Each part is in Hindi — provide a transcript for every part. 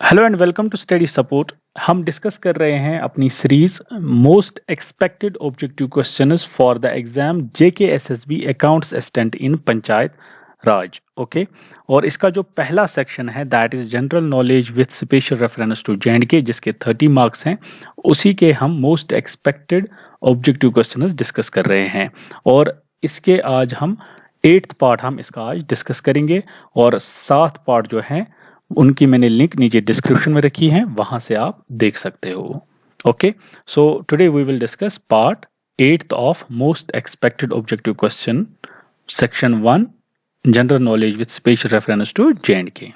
Hello and welcome to study support. हम डिस्कस कर रहे हैं अपनी series most expected objective questions for the exam JKSSB accounts assistant in Panchayat Raj. Okay, और इसका जो पहला सेक्शन है that is general knowledge with special reference to J and K, जिसके 30 मार्क्स हैं, उसी के हम most expected objective questions discuss कर रहे हैं। और इसके आज हम 8th पार्ट हम इसका आज डिस्कस करेंगे और 7 पार्ट जो हैं उनकी मैंने लिंक नीचे डिस्क्रिप्शन में रखी है, वहां से आप देख सकते हो। Okay, so today we will discuss part 8th of most expected objective question section 1 general knowledge with special reference to J and K.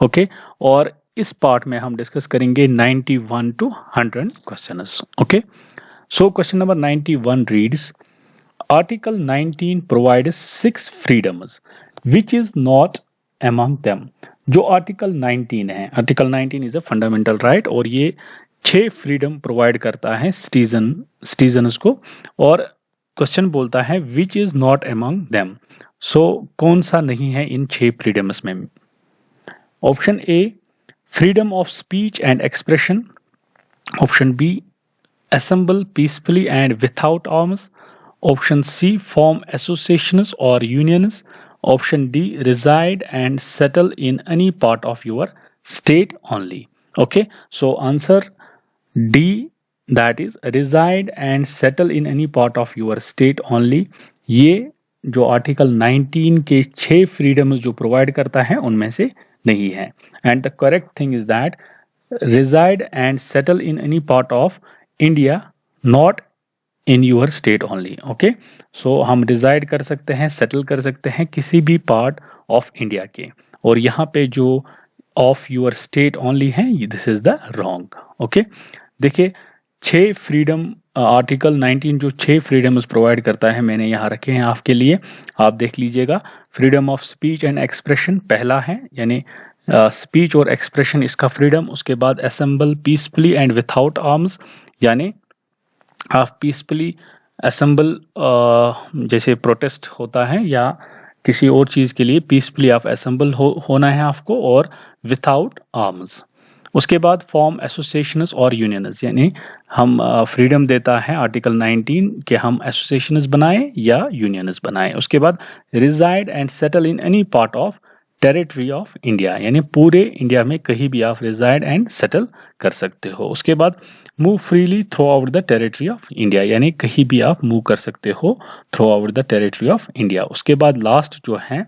Okay, और इस पार्ट में हम डिस्कस करेंगे 91 to 100 questions. Okay, so question number 91 reads Article 19 provides 6 freedoms which is not among them। जो आर्टिकल 19 है, article 19 is a fundamental right और ये 6 फ्रीडम प्रोवाइड करता है सिटीजन्स को। और क्वेश्चन बोलता है which is not among them. So कौन सा नहीं है इन 6 फ्रीडम्स में? Option A freedom of speech and expression, option B assemble peacefully and without arms, option C form associations or unions, option D reside and settle in any part of your state only। okay, so answer D, that is reside and settle in any part of your state only। ये जो आर्टिकल 19 के 6 फ्रीडम्स जो प्रोवाइड करता है उनमें से नहीं है। And the correct thing is that reside and settle in any part of India, not in your state only। Okay, so हम रिजाइड कर सकते हैं, सेटल कर सकते हैं किसी भी पार्ट ऑफ इंडिया के, और यहाँ पे जो ऑफ यूर स्टेट ओनली है, this is the wrong. Okay, देखिए 6 फ्रीडम आर्टिकल 19 जो 6 फ्रीडम्स प्रोवाइड करता है मैंने यहाँ रखे हैं आपके लिए, आप देख लीजिएगा। Freedom of speech and expression पहला है, यानी स्पीच और एक्सप्रेशन इसका फ्रीडम। उसके बाद assemble peacefully and without arms, यानी आप पीसफुली असेंबल जैसे प्रोटेस्ट होता है या किसी और चीज़ के लिए पीसफुली आप असेंबल होना है आपको, और विथआउट आर्म्स। उसके बाद फॉर्म एसोसिएशंस और यूनियंस, यानी हम फ्रीडम देता है आर्टिकल 19 कि हम एसोसिएशंस बनाएं या यूनियंस बनाएं। उसके बाद reside and settle in any part of territory of India, यानी पूरे इंडिया में कहीं भी आप रिजाइड एंड सेटल कर सकते हो। उसके बाद move freely throughout the territory of India, यानी कहीं भी आप मूव कर सकते हो throughout the territory of India. उसके बाद लास्ट जो है,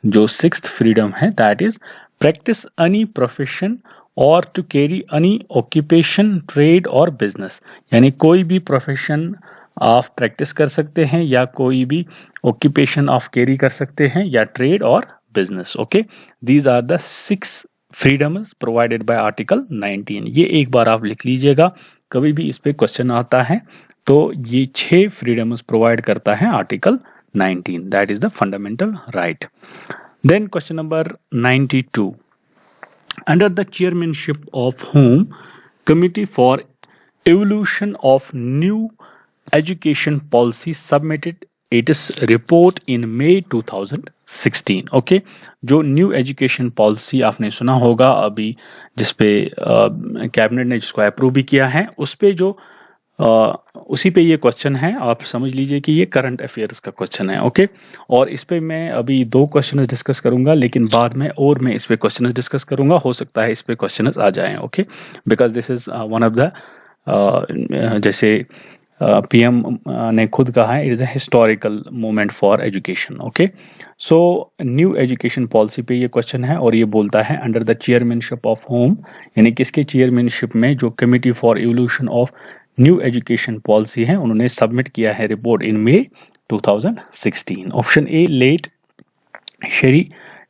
जो 6th फ्रीडम है, that is practice any profession और to carry any occupation trade और बिजनेस, यानी कोई भी प्रोफेशन आप प्रैक्टिस कर सकते हैं या कोई भी ऑक्यूपेशन आप कैरी कर सकते हैं या ट्रेड और business. Okay, these are the 6 freedoms provided by article 19। ये एक बार आप लिख लीजिएगा, कभी भी इस पे क्वेश्चन आता है तो ये 6 फ्रीडम्स प्रोवाइड करता है article 19, that is the fundamental right. Then question number 92, under the chairmanship of whom committee for evolution of new education policy submitted its report in May 2016। Okay, जो न्यू एजुकेशन पॉलिसी आपने सुना होगा अभी, जिसपे कैबिनेट ने जिसको अप्रूव भी किया है, उस पे जो उसी पे ये क्वेश्चन है। आप समझ लीजिए कि ये करंट अफेयर्स का क्वेश्चन है। ओके, और इस पे मैं अभी 2 क्वेश्चन डिस्कस करूंगा, लेकिन बाद में और मैं इस पे क्वेश्चन डिस्कस करूंगा, हो सकता है इस पे क्वेश्चन आ जाएं। Okay, because this is one of the जैसे पीएम ने खुद कहा है, it is a historical moment for education. Okay, so new education policy पे ये क्वेश्चन है और ये बोलता है under the chairmanship of whom, यानी किसके चेयरमैनशिप में जो committee for evolution of new education policy है, उन्होंने सबमिट किया है report in May 2016। Option A late Shri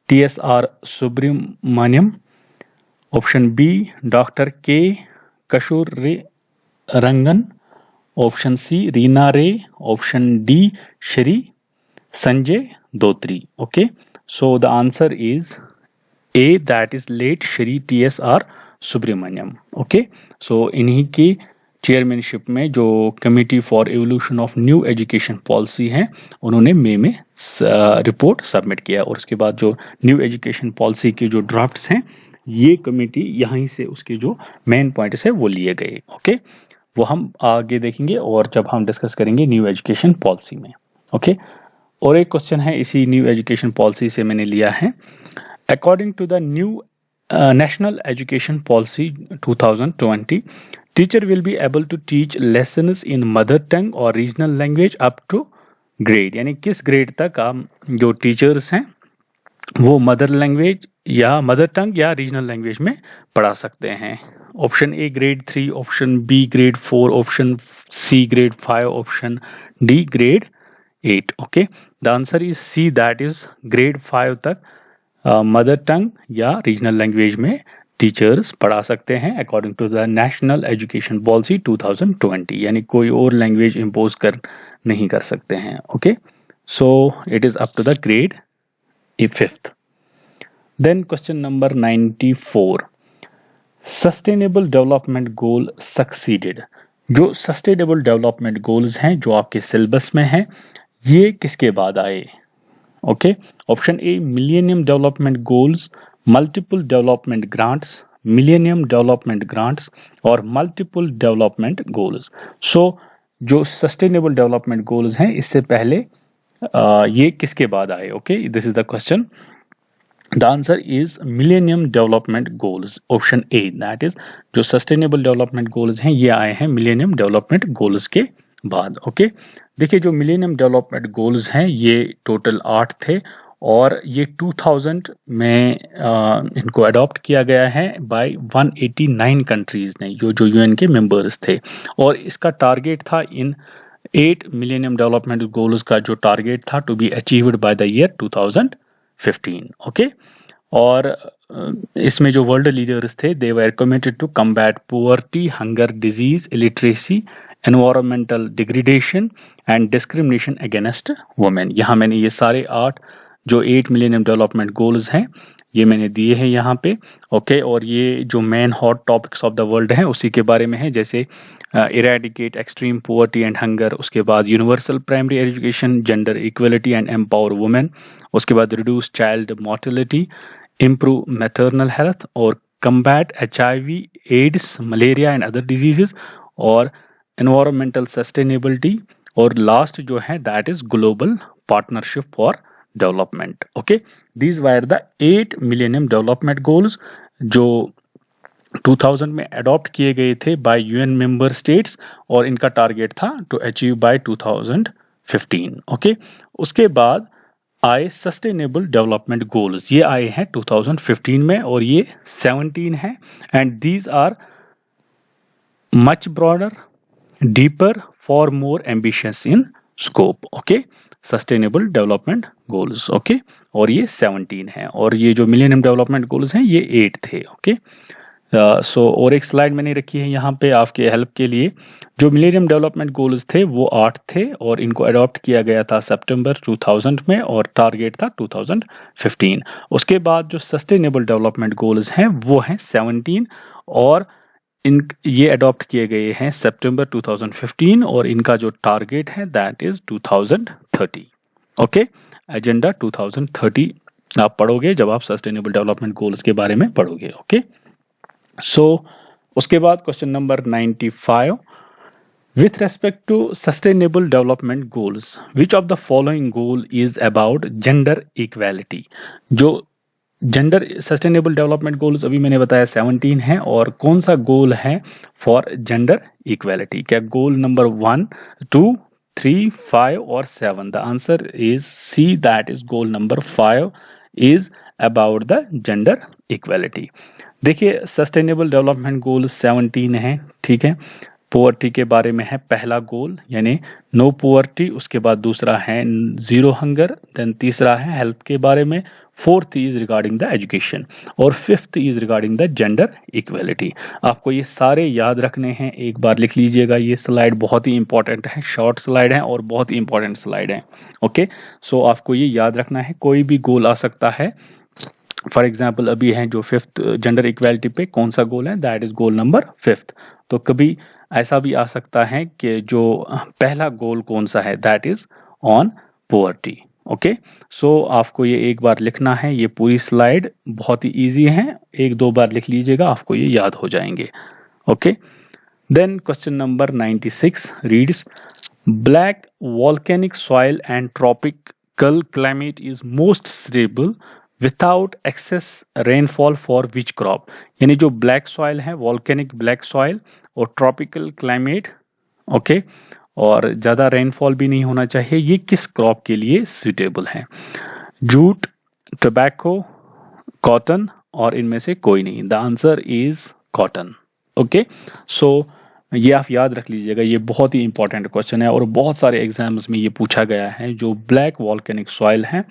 TSR Subramanian, option B doctor K Kasturirangan, option C Reena Ray, option D Shri Sanjay Dhotre. Okay, so the answer is A, that is late Shri TSR Subramanian. ओके, सो इन्हीं की चेयरमैनशिप में जो committee for evolution of new education policy है, उन्होंने मई में रिपोर्ट सबमिट किया, और उसके बाद जो न्यू एजुकेशन पॉलिसी के जो ड्राफ्ट्स हैं ये कमेटी यहीं से उसके जो मेन पॉइंट्स है वो लिए गए। ओके, वो हम आगे देखेंगे और जब हम डिस्कस करेंगे न्यू एजुकेशन पॉलिसी में। ओके, और एक क्वेश्चन है इसी न्यू एजुकेशन पॉलिसी से मैंने लिया है। According to the new National Education Policy 2020, teacher will be able to teach lessons in mother tongue or regional language up to grade, यानी किस ग्रेड तक आप जो टीचर्स हैं वो मदर लैंग्वेज या मदर टंग या रीजनल लैंग्वेज में पढ़ा सकते हैं। Option A grade 3, option B grade 4, option C grade 5, option D grade 8। Okay, the answer is C, that is grade 5 तक मदर टंग या रीजनल लैंग्वेज में टीचर्स पढ़ा सकते हैं according to the national education policy 2020, यानी कोई और लैंग्वेज इम्पोज नहीं कर सकते हैं। Okay, so it is up to the grade 5th। Then question number 94, sustainable development goal succeeded. जो सस्टेनेबल डेवलपमेंट गोल्स हैं जो आपके सिलेबस में हैं, ये किसके बाद आए? Okay, option A millennium development goals, multiple development grants, millennium development grants और मल्टीपल डेवलपमेंट गोल्स। सो जो सस्टेनेबल डेवलपमेंट गोल्स हैं इससे पहले ये किसके बाद आए? Okay, this is the question. The answer is millennium development goals, option A, that is जो सस्टेनेबल डेवलपमेंट गोल्स हैं ये आए हैं मिलेनियम डेवलपमेंट गोल्स के बाद। ओके, देखिए जो मिलेनियम डेवलपमेंट गोल्स हैं ये टोटल 8 थे और ये 2000 में इनको अडॉप्ट किया गया है बाय 189 कंट्रीज ने, जो यूएन के मेंबर्स थे। और इसका टारगेट था इन 8 मिलेनियम डेवलपमेंट गोल्स का जो टारगेट था to be achieved by the year 2015। Okay, और इसमें जो वर्ल्ड लीडर्स थे they were committed to combat poverty, hunger, disease, illiteracy, environmental degradation and discrimination against women. यहाँ मैंने ये सारे 8 जो 8 मिलेनियम डेवलपमेंट गोल्स हैं ये मैंने दिए हैं यहाँ पे। ओके, और ये जो main hot topics of the world हैं उसी के बारे में है, जैसे eradicate extreme poverty and hunger, उसके बाद universal primary education, gender equality and empower women, उसके बाद reduce child mortality, improve maternal health और combat HIV, AIDS, malaria and other diseases और एनवायरमेंटल सस्टेनेबिलिटी, और लास्ट जो है that is global partnership for development. Okay, these were the 8 millennium development goals जो 2000 में अडॉप्ट किए गए थे बाय यूएन मेंबर स्टेट्स और इनका टारगेट था टू अचीव बाय 2015। ओके, उसके बाद आए सस्टेनेबल डेवलपमेंट गोल्स, ये आए हैं 2015 में और ये 17 हैं and these are much broader, deeper, far more ambitious in scope. Okay, sustainable development goals. Okay, और ये 17 हैं और ये जो मिलेनियम डेवलपमेंट गोल्स हैं ये 8 थे। ओके, सो और एक स्लाइड मैंने रखी है यहाँ पे आपके हेल्प के लिए। जो मिलेनियम डेवलपमेंट गोल्स थे वो 8 थे और इनको अडॉप्ट किया गया था सितंबर 2000 में और टारगेट था 2015। उसके बाद जो सस्टेनेबल डेवलपमेंट गोल्स हैं वो हैं 17 और ये अडॉप्ट किए गए हैं सितंबर 2015 और इनका जो टारगेट है दैट इज 2030। ओके, एजेंडा 2030 आप पढ़ोगे जब आप सस्टेनेबल डेवलपमेंट गोल्स के बारे में पढ़ोगे। ओके, सो उसके बाद question number 95, with respect to sustainable development goals, which of the following goal is about gender equality? जो जेंडर सस्टेनेबल डेवलपमेंट गोल्स अभी मैंने बताया 17 है और कौन सा गोल है फॉर जेंडर इक्वालिटी? क्या गोल नंबर 1, 2, 3, 5 और 7? The answer is C, that is goal number 5 is about the gender equality. देखिए सस्टेनेबल डेवलपमेंट गोल 17 है, ठीक है। पोवर्टी के बारे में है पहला गोल यानी नो पोवर्टी, उसके बाद दूसरा है जीरो हंगर, देन तीसरा है हेल्थ के बारे में, fourth is regarding the education और fifth is regarding the gender equality. आपको ये सारे याद रखने हैं, एक बार लिख लीजिएगा। ये स्लाइड बहुत ही इंपॉर्टेंट है, शॉर्ट स्लाइड है और बहुत ही इंपॉर्टेंट स्लाइड है। ओके, सो आपको ये याद रखना है, कोई भी गोल आ सकता है। फॉर एग्जाम्पल अभी है जो फिफ्थ जेंडर इक्वालिटी पे कौन सा गोल है, दैट इज गोल नंबर 5। तो कभी ऐसा भी आ सकता है कि जो पहला गोल कौन सा है, that is on poverty. Okay, so आपको ये एक बार लिखना है, ये पूरी स्लाइड बहुत ही इजी है, एक दो बार लिख लीजिएगा, आपको ये याद हो जाएंगे। Okay, then question number 96 reads, black volcanic soil and tropical climate is most stable without excess rainfall for which crop. यानी जो ब्लैक सॉइल है, वॉल्केनिक ब्लैक सॉइल और ट्रॉपिकल क्लाइमेट, ओके, और ज़्यादा रेनफॉल भी नहीं होना चाहिए, ये किस क्रॉप के लिए सुटेबल है? जूट, टोबैको, कॉटन, और इनमें से कोई नहीं। The answer is cotton. Okay, so ये आप याद रख लीजिएगा, ये बहुत ही इंपॉर्टेंट क्वेश्चन है और बहुत सारे एग्जाम्स में ये पूछा गया है। जो ब्लैक वॉल्केनिक सॉइल है,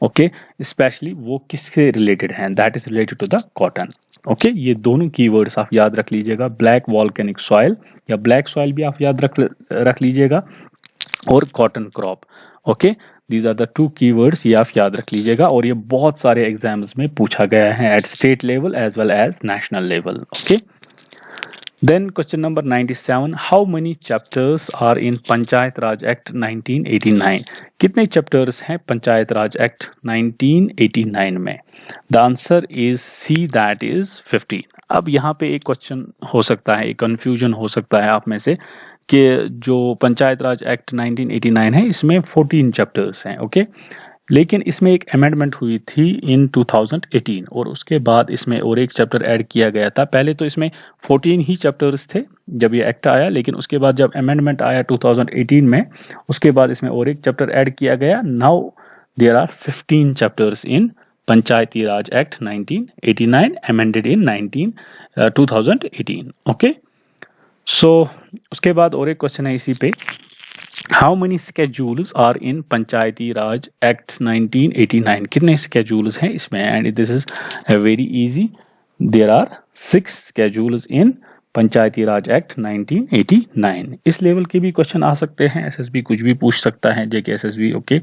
ओके, स्पेशली वो किससे रिलेटेड है? That is related to the cotton. Okay, ये दोनों कीवर्ड्स आप याद रख लीजिएगा, ब्लैक वॉल्केनिक सॉइल या ब्लैक सॉइल भी आप याद रख लीजिएगा, और cotton crop. Okay, these are the two keywords, ये आप याद रख लीजिएगा, और ये बहुत सारे एग्जाम्स में पूछा गया है at state level as well as national level. Okay, then question number 97, how many chapters are in Panchayat Raj Act 1989? कितने चैप्टर्स हैं पंचायत राज एक्ट 1989 में? The answer is C, that is 15। अब यहाँ पे एक क्वेश्चन हो सकता है, एक कंफ्यूजन हो सकता है आप में से कि जो पंचायत राज एक्ट 1989 है इसमें 14 चैप्टर्स हैं। ओके, लेकिन इसमें एक अमेंडमेंट हुई थी इन 2018 और उसके बाद इसमें और एक चैप्टर ऐड किया गया था। पहले तो इसमें 14 ही चैप्टर्स थे जब ये एक्ट आया, लेकिन उसके बाद जब अमेंडमेंट आया 2018 में, उसके बाद इसमें और एक चैप्टर ऐड किया गया। Now there are 15 chapters in Panchayati Raj act 1989 amended in 2018। Okay, so उसके बाद और एक क्वेश्चन है इसी पे, How many schedules are in Panchayati Raj Act 1989? कितने schedules हैं इसमें? And this is a very easy. There are 6 schedules in Panchayati Raj act 1989। इस लेवल के भी क्वेश्चन आ सकते हैं, एसएसबी कुछ भी पूछ सकता है, जेके एसएसबी। ओके,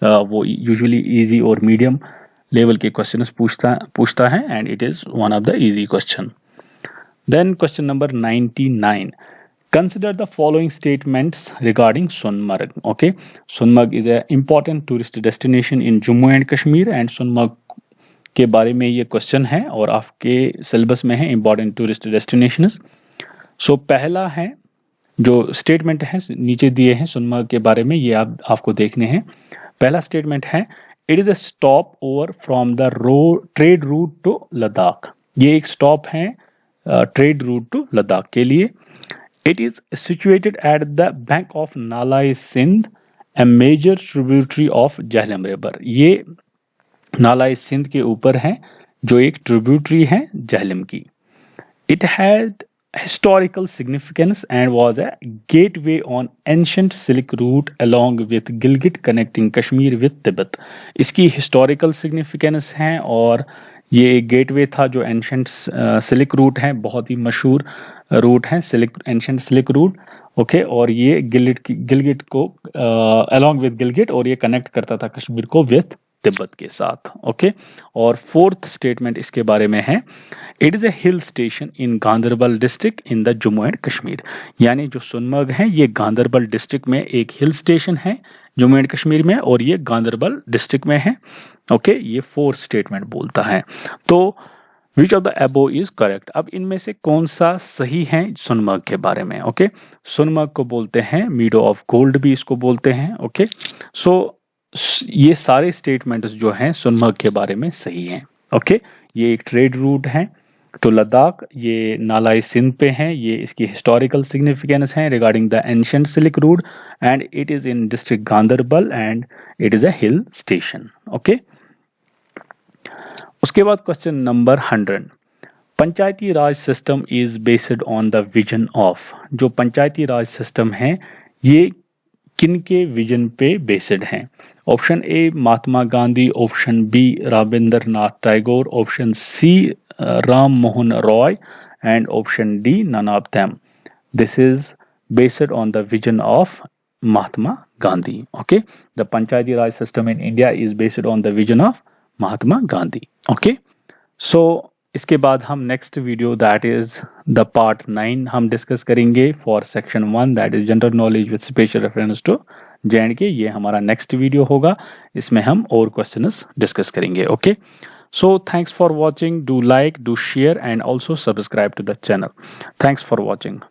वो यूजुअली इजी और मीडियम लेवल के क्वेश्चंस पूछता है, and it is one of the easy question. Then question number 99, consider the following statements regarding Sonmarg. Okay, Sonmarg is an important tourist destination in Jammu and Kashmir, and Sonmarg के बारे में ये क्वेश्चन है और आपके सिलेबस में है important tourist destinations. सो पहला है जो स्टेटमेंट है नीचे दिए हैं सोनमर्ग के बारे में, ये आपको देखने हैं। पहला स्टेटमेंट है, it is a stop over from the trade route to Ladakh. ये एक स्टॉप है ट्रेड रूट टू लद्दाख के लिए। It is situated at the bank of Nalai Sindh, a major tributary of Jhelum River. ये नालाई सिंध के ऊपर है जो एक ट्रिब्यूटरी है झेलम की। It had historical significance and was a gateway on ancient Silk route along with Gilgit connecting Kashmir with Tibet. इसकी historical significance है और ये एक गेटवे था जो एंशंट सिल्क रूट है, बहुत ही मशहूर रूट है एंशंट सिल्क रूट। ओके, और ये गिलगिट को अलोंग विद गिलगिट, और ये कनेक्ट करता था कश्मीर को विद तिब्बत के साथ। ओके, और फोर्थ स्टेटमेंट इसके बारे में है, it is a hill station in Ganderbal district in the Jammu and Kashmir. यानी जो सोनमर्ग है ये गांधरबल डिस्ट्रिक्ट में एक हिल स्टेशन है जम्मू एंड कश्मीर में, और ये गांधरबल डिस्ट्रिक्ट में है। ओके, ये फोर्थ स्टेटमेंट बोलता है। तो which of the above is correct? अब इनमें से कौन सा सही है सोनमर्ग के बारे में? ओके, सोनमर्ग को बोलते हैं मीडो ऑफ गोल्ड भी इसको बोलते हैं। ओके, सो ये सारे स्टेटमेंट्स जो हैं सोनमर्ग के बारे में सही हैं। ओके, ये एक ट्रेड रूट है टू लद्दाख, ये नालाई सिंध पे है, ये इसकी हिस्टोरिकल सिग्निफिकेंस है regarding the ancient silk route, and it is in district Ganderbal, and it is a hill station. Okay, उसके बाद question number 100, Panchayati Raj system is based on the vision of. जो पंचायती राज सिस्टम है ये किनके विजन पे बेस्ड है? Option A Mahatma Gandhi, option B Rabindranath Tagore, option C Ram Mohan Roy, and option D none of them. This is based on the vision of Mahatma Gandhi. Okay, the Panchayati Raj system in India is based on the vision of Mahatma Gandhi. Okay, so इसके बाद हम next video that is the part 9 हम डिस्कस करेंगे for section 1, that is general knowledge with special reference to J&K, ये हमारा नेक्स्ट वीडियो होगा, इसमें हम और क्वेश्चंस डिस्कस करेंगे. Okay, so thanks for watching. Do like, do share and also subscribe to the channel. Thanks for watching.